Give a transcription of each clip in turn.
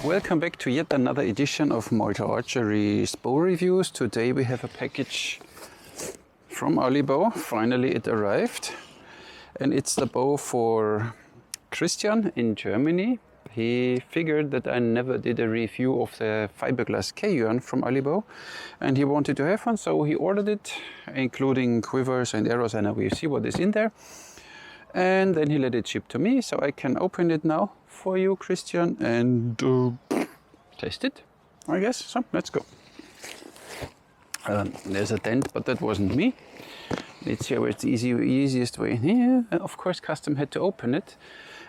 Welcome back to yet another edition of Malta Archery's bow reviews. Today we have a package from Alibow. Finally it arrived, and it's the bow for Christian in Germany. He figured that I never did a review of the Fiberglass Kaiyuan from Alibow, and he wanted to have one, so he ordered it, including quivers and arrows, and we'll see what is in there. And then he let it ship to me, so I can open it now for you, Christian, and test it, I guess. So let's go. There's a dent, but that wasn't me. Let's see where it's the easiest way in here. And of course, custom had to open it,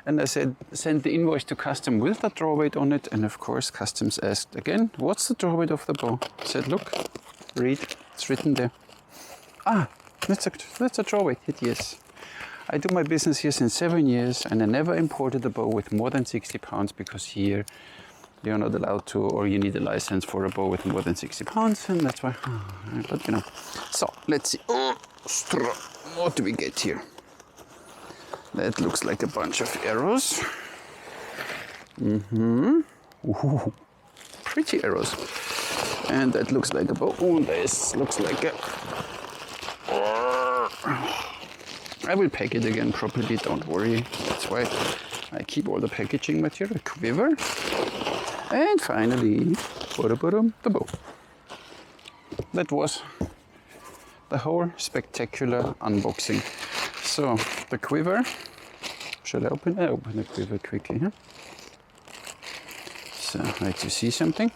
and I said send the invoice to custom with the draw weight on it. And of course, customs asked again, what's the draw weight of the bow? I said, look, read, it's written there. Ah, that's a draw weight. Hit yes. I do my business here since 7 years, and I never imported a bow with more than 60 pounds because here you're not allowed to, or you need a license for a bow with more than 60 pounds, and that's why. But you know, so let's see. Oh, what do we get here? That looks like a bunch of arrows. Ooh, pretty arrows. And that looks like a bow. Oh, this looks like a. I will pack it again properly, don't worry. That's why I keep all the packaging material. Quiver. And finally, the bow. That was the whole spectacular unboxing. So, the quiver. Shall I open? I open the quiver quickly. Huh? So, like you see something.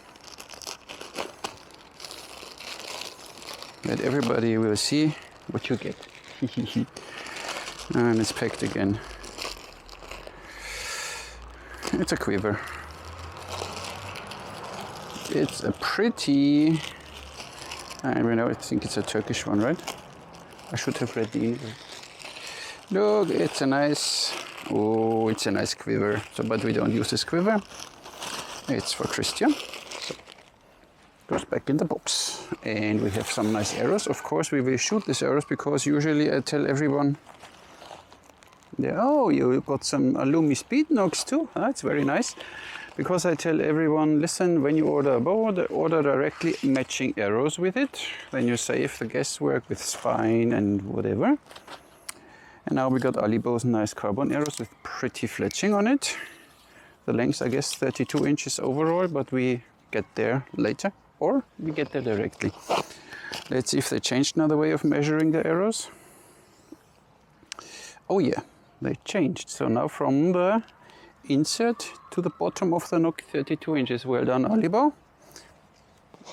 That everybody will see what you get. And it's packed again. It's a quiver. It's a pretty, I think it's a Turkish one, right? I should have read the English. Look, it's a nice, it's a nice quiver. So, but we don't use this quiver. It's for Christian. So, goes back in the box. And we have some nice arrows. Of course, we will shoot these arrows because usually I tell everyone, oh, you got some Alumi speed nogs too. That's very nice. Because I tell everyone, listen, when you order a bow, order directly matching arrows with it. Then you save the guesswork with spine and whatever. And now we got Alibow's nice carbon arrows with pretty fletching on it. The length, I guess, 32 inches overall, but we get there later. Or we get there directly. Let's see if they changed another way of measuring the arrows. Oh yeah, they changed. So now from the insert to the bottom of the nock, 32 inches. Well done, Alibow.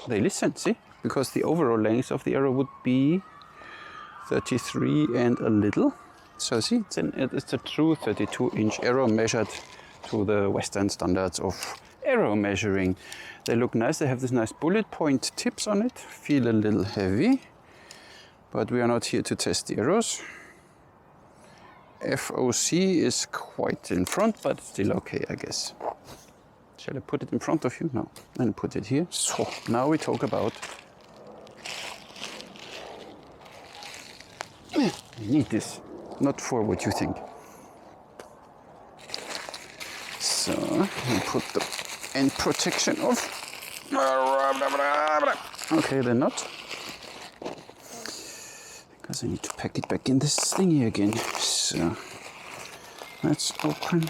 They listen, see? Because the overall length of the arrow would be 33 and a little. So see, it's a true 32-inch arrow measured to the Western standards of arrow measuring. They look nice. They have this nice bullet point tips on it. Feel a little heavy, but we are not here to test the arrows. FOC is quite in front, but still okay, I guess. Shall I put it in front of you? No. And put it here. So now we talk about. I need this, not for what you think. So we put the end protection off. Okay, the knot. Because I need to pack it back in this thingy again. So let's open.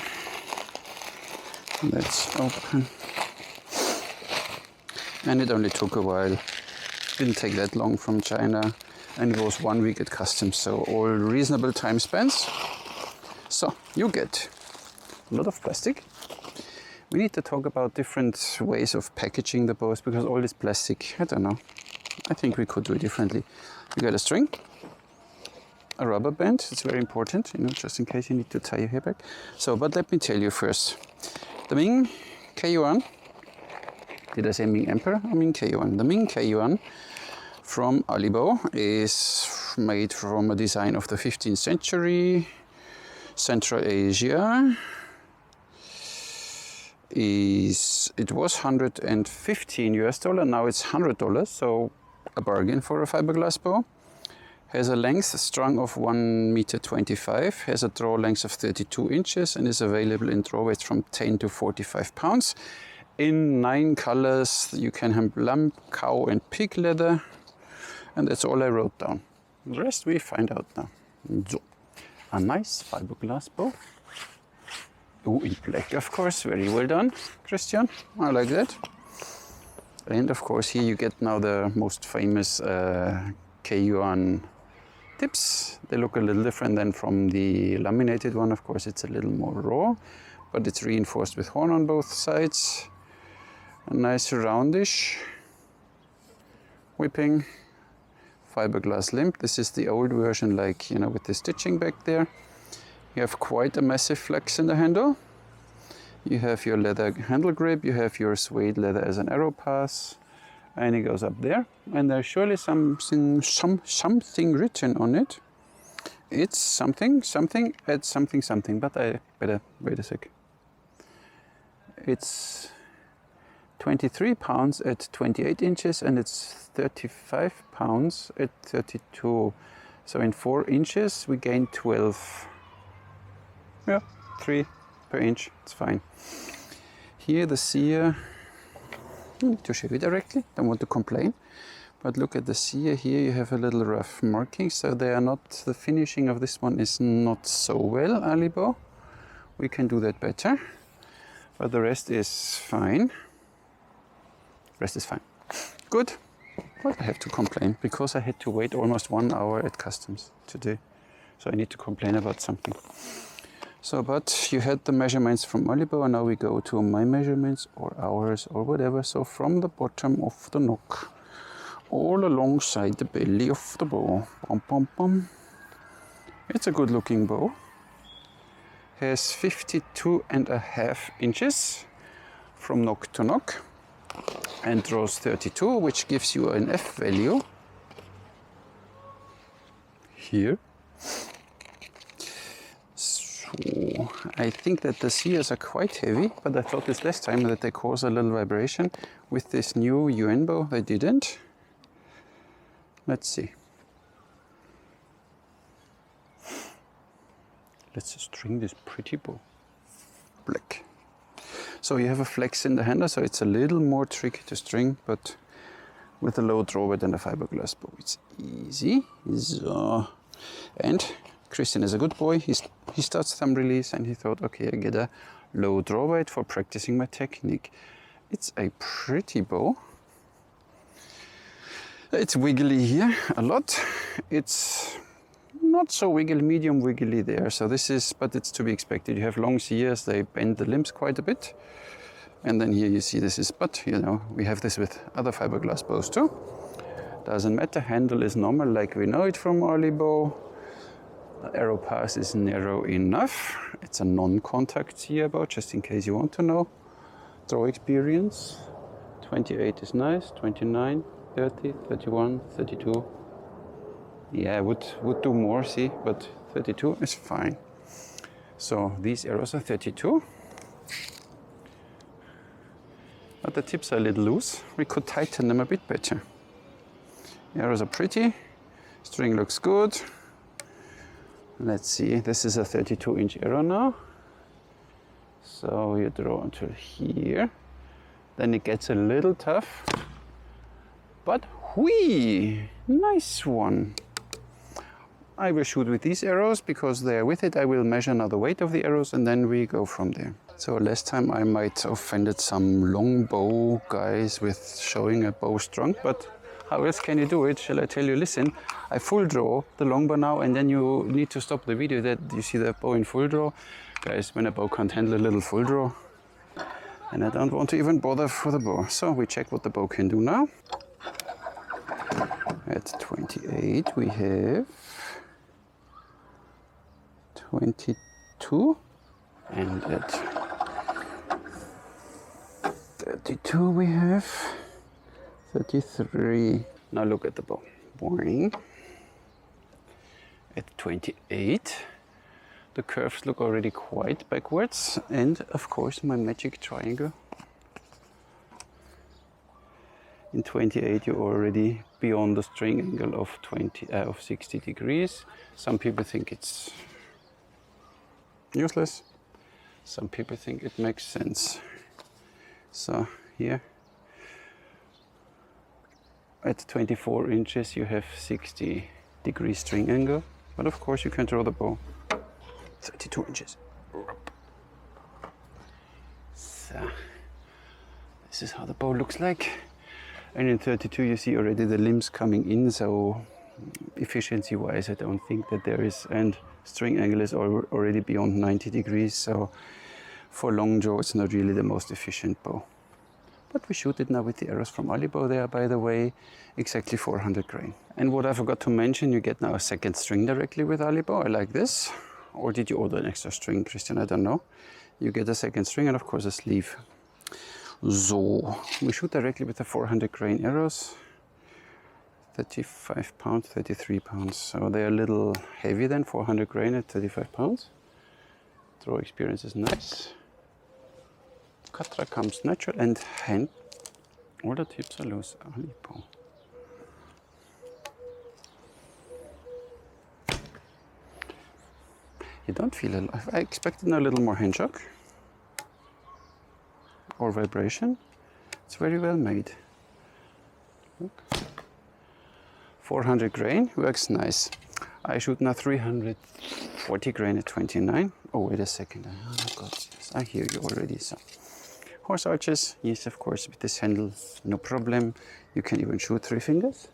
And it only took a while. Didn't take that long from China, and it was 1 week at customs, so all reasonable time spans. So you get a lot of plastic. We need to talk about different ways of packaging the bows, because all this plastic, I don't know. I think we could do it differently. You got a string, a rubber band, it's very important, just in case you need to tie your hair back. So, but let me tell you first. The Ming Kaiyuan, did I say Ming Emperor or Ming Kaiyuan? The Ming Kaiyuan from Alibow is made from a design of the 15th century, Central Asia. It was $115 US, now it's $100, so a bargain for a fiberglass bow. Has a length strung of 1.25 meters, has a draw length of 32 inches and is available in draw weights from 10 to 45 pounds. in 9 colors. You can have lamb, cow and pig leather. And that's all I wrote down. The rest we find out now. So, a nice fiberglass bow. Oh, in black, of course. Very well done, Christian. I like that. And of course, here you get now the most famous Kaiyuan tips. They look a little different than from the laminated one. Of course, it's a little more raw, but it's reinforced with horn on both sides. A nice roundish whipping. Fiberglass limb. This is the old version, like, you know, with the stitching back there. You have quite a massive flex in the handle. You have your leather handle grip, you have your suede leather as an arrow pass, and it goes up there. And there's surely something written on it. It's something at something, but I better wait a sec. It's 23 pounds at 28 inches and it's 35 pounds at 32. So in 4 inches we gain 12. Yeah, 3 per inch, it's fine. Here the sear, I need to show you directly, don't want to complain. But look at the sear here, you have a little rough marking, so they are not, the finishing of this one is not so well, Alibow. We can do that better, but the rest is fine. Rest is fine. Good. But I have to complain because I had to wait almost 1 hour at customs today. So I need to complain about something. So, but you had the measurements from Alibow, and now we go to my measurements or ours or whatever. So from the bottom of the nock, all alongside the belly of the bow. Bum, bum, bum. It's a good looking bow. Has 52.5 inches from nock to nock and draws 32, which gives you an F value here. So I think that the sears are quite heavy, but I thought this last time that they cause a little vibration. With this new UN bow, they didn't. Let's see. Let's string this pretty bow. Black. So you have a flex in the handle, so it's a little more tricky to string, but with a low draw weight than a fiberglass bow, it's easy. So, and Christian is a good boy. He starts thumb release and he thought, okay, I get a low draw weight for practicing my technique. It's a pretty bow. It's wiggly here a lot. It's not so wiggly, medium wiggly there. So this is, but it's to be expected. You have long sears, they bend the limbs quite a bit. And then here you see this is, but you know, we have this with other fiberglass bows too. Doesn't matter, handle is normal like we know it from Alibow. The arrow pass is narrow enough. It's a non-contact sear bow, just in case you want to know. Draw experience. 28 is nice, 29, 30, 31, 32. Yeah, I would do more, see, but 32 is fine. So these arrows are 32. But the tips are a little loose. We could tighten them a bit better. The arrows are pretty. String looks good. Let's see, this is a 32-inch arrow now. So you draw until here. Then it gets a little tough. But whee! Nice one. I will shoot with these arrows because they're with it. I will measure now the weight of the arrows and then we go from there. So last time I might offended some long bow guys with showing a bow strung, but how else can you do it? Shall I tell you, listen, I full draw the long bow now and then you need to stop the video that you see the bow in full draw. Guys, when a bow can't handle a little full draw, and I don't want to even bother for the bow. So we check what the bow can do now. At 28 we have 22, and at 32 we have 33. Now look at the bow. Boing. At 28 the curves look already quite backwards, and of course my magic triangle. In 28 you're already beyond the string angle of 60 degrees. Some people think it's useless. Some people think it makes sense. So here at 24 inches you have 60-degree string angle, but of course you can draw the bow 32 inches. So this is how the bow looks like, and in 32 you see already the limbs coming in, so efficiency wise I don't think that there is, and string angle is already beyond 90 degrees, so for long draw it's not really the most efficient bow. But we shoot it now with the arrows from Alibow there, by the way, exactly 400 grain. And what I forgot to mention, you get now a second string directly with Alibow. I like this. Or did you order an extra string, Christian? I don't know. You get a second string and of course a sleeve. So we shoot directly with the 400 grain arrows. 35 pounds, 33 pounds. So they're a little heavy then, 400 grain at 35 pounds. Draw experience is nice. Katra comes natural, and hand, all the tips are loose. Alibow. You don't feel alive. I expected a little more hand shock or vibration. It's very well made. Look. 400 grain works nice. I shoot now 340 grain at 29. Oh, wait a second. Oh, God, yes, I hear you already. So. Horse arches, yes, of course, with this handle, no problem. You can even shoot 3 fingers.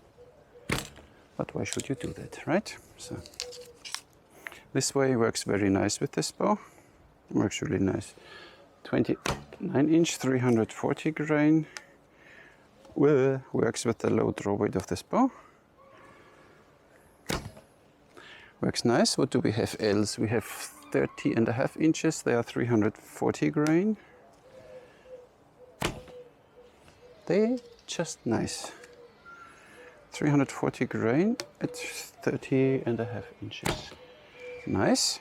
But why should you do that, right? So this way works very nice with this bow. Works really nice. 29 inch, 340 grain. Works with the low draw weight of this bow. Works nice. What do we have else? We have 30.5 inches. They are 340 grain. They're just nice. 340 grain at 30.5 inches. Nice.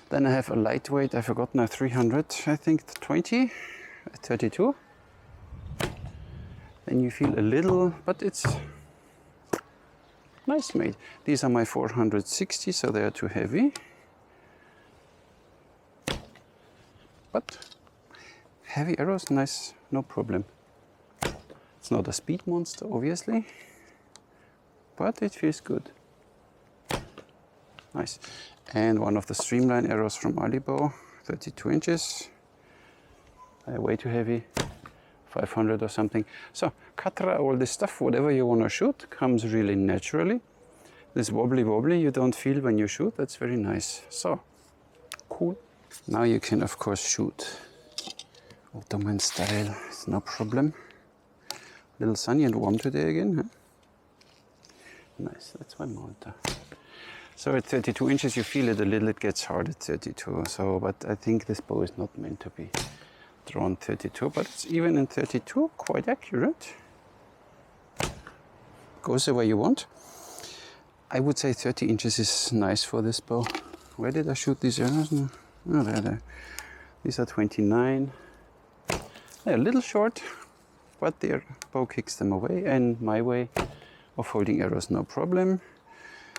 Then I have a lightweight, I forgot now, 300, I think 20 at 32. Then you feel a little, but it's nice made. These are my 460, so they are too heavy. But heavy arrows, nice, no problem. It's not a speed monster, obviously, but it feels good. Nice. And one of the streamline arrows from Alibow, 32 inches. Way too heavy, 500 or something. So, Katra, all this stuff, whatever you want to shoot, comes really naturally. This wobbly you don't feel when you shoot, that's very nice. So, cool. Now you can, of course, shoot Ottoman style, it's no problem. Little sunny and warm today again, huh? Nice, that's my Malta. So at 32 inches you feel it a little, it gets hard at 32. So, but I think this bow is not meant to be drawn 32, but it's even in 32 quite accurate. Goes the way you want. I would say 30 inches is nice for this bow. Where did I shoot these arrows? Oh, there. These are 29. They're a little short, but their bow kicks them away, and my way of holding arrows, no problem.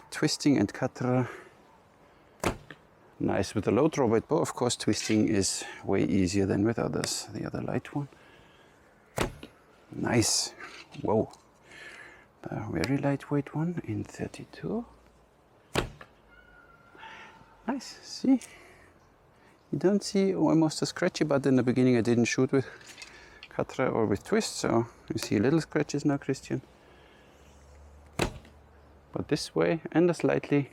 Twisting and Katra, nice. With the low draw weight bow, of course, twisting is way easier than with others. The other light one. Nice. Whoa. A very lightweight one in 32. Nice. See? You don't see almost a scratchy, but in the beginning I didn't shoot with Katra or with twist, so you see little scratches now, Christian. But this way, and a slightly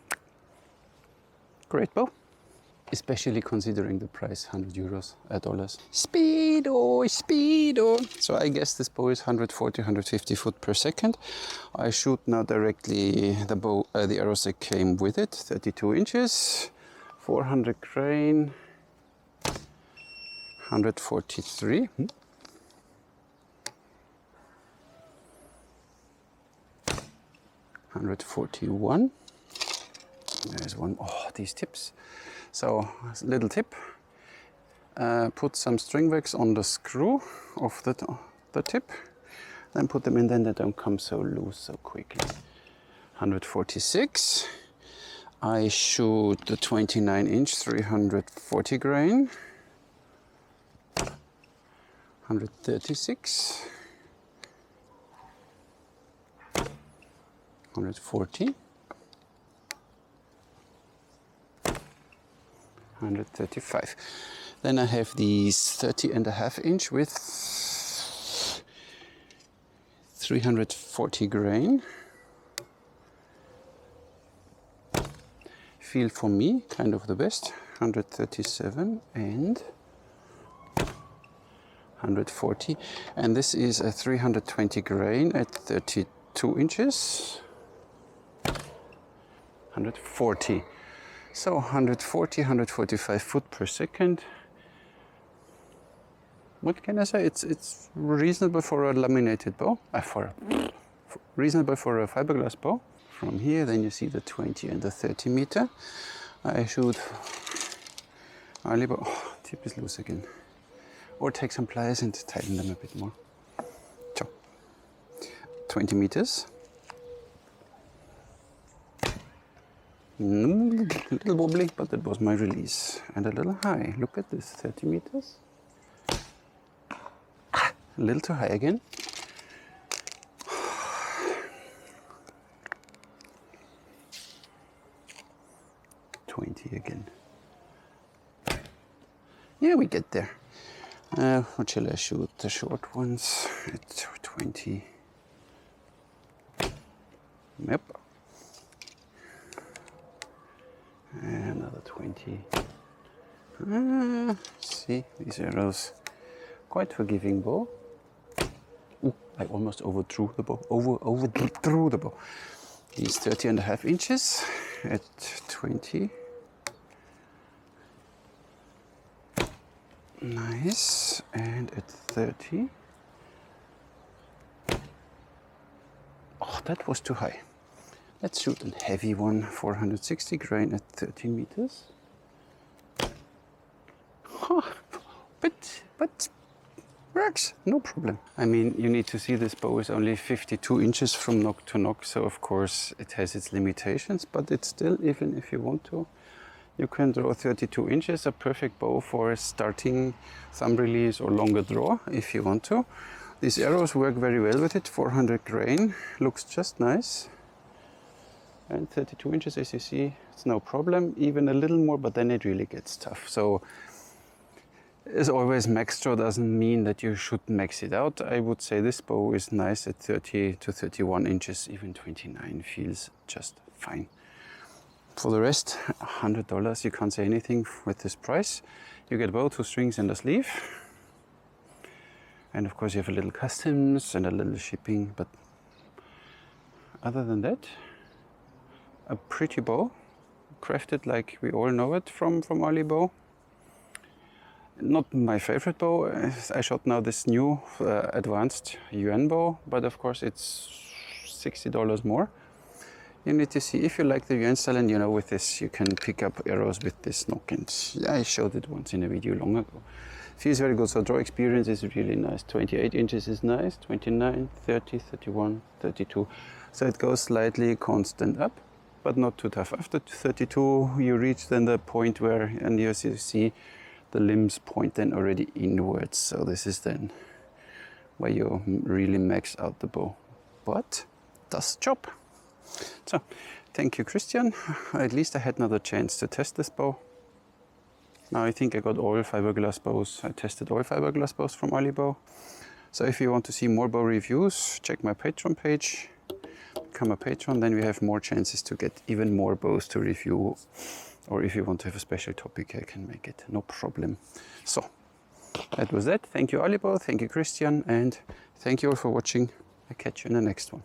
great bow. Especially considering the price, 100 euros, dollars. Speedo, speedo. So I guess this bow is 140, 150 foot per second. I shoot now directly the bow, the arrows that came with it, 32 inches, 400 grain, 143. 141. There's one. Oh, these tips. So, little tip. Put some string wax on the screw of the tip. Then put them in, then they don't come so loose so quickly. 146. I shoot the 29 inch, 340 grain. 136, 140, 135. Then I have these 30.5 inch with 340 grain. Feel for me kind of the best. 137 and 140, and this is a 320 grain at 32 inches. 140. So 140, 145 foot per second. What can I say? It's reasonable for a laminated bow. Reasonable for a fiberglass bow. From here, then you see the 20 and the 30 meter. I shoot Alibow. Oh, tip is loose again. Or take some pliers and tighten them a bit more. So, 20 meters. A little wobbly, but that was my release. And a little high. Look at this, 30 meters. A little too high again. 20 again. Yeah, we get there. What shall I shoot? The short ones at 20. Yep. Another 20. See, these arrows. Quite forgiving bow. Ooh, I almost overthrew the bow. Overthrew the bow. These 30.5 inches at 20. Nice. And at 30. Oh, that was too high. Let's shoot a heavy one, 460 grain at 13 meters. Huh, but works, no problem. I mean, you need to see this bow is only 52 inches from nock to nock, so of course it has its limitations, but it's still, even if you want to, you can draw 32 inches, a perfect bow for starting thumb release or longer draw if you want to. These arrows work very well with it, 400 grain, looks just nice. And 32 inches, as you see, it's no problem, even a little more, but then it really gets tough. So, as always, max draw doesn't mean that you should max it out. I would say this bow is nice at 30 to 31 inches, even 29 feels just fine. For the rest, $100, you can't say anything with this price. You get bow, 2 strings and a sleeve. And of course you have a little customs and a little shipping, but other than that, a pretty bow, crafted like we all know it from Alibow. Not my favorite bow. I shot now this new advanced yuan bow, but of course it's $60 more. You need to see if you like the yuan style, and you know with this you can pick up arrows with this nock, and I showed it once in a video long ago. Feels very good, so draw experience is really nice. 28 inches is nice, 29, 30, 31, 32. So it goes slightly constant up, but not too tough. After 32 you reach then the point where, and you see the limbs point then already inwards. So this is then where you really max out the bow, but does the job. So thank you, Christian. At least I had another chance to test this bow. Now I think I got all fiberglass bows. I tested all fiberglass bows from Alibow. So if you want to see more bow reviews, check my Patreon page. Become a patron, then we have more chances to get even more bows to review. Or if you want to have a special topic, I can make it, no problem. So that was that. Thank you, Alibow. Thank you, Christian. And thank you all for watching. I'll catch you in the next one.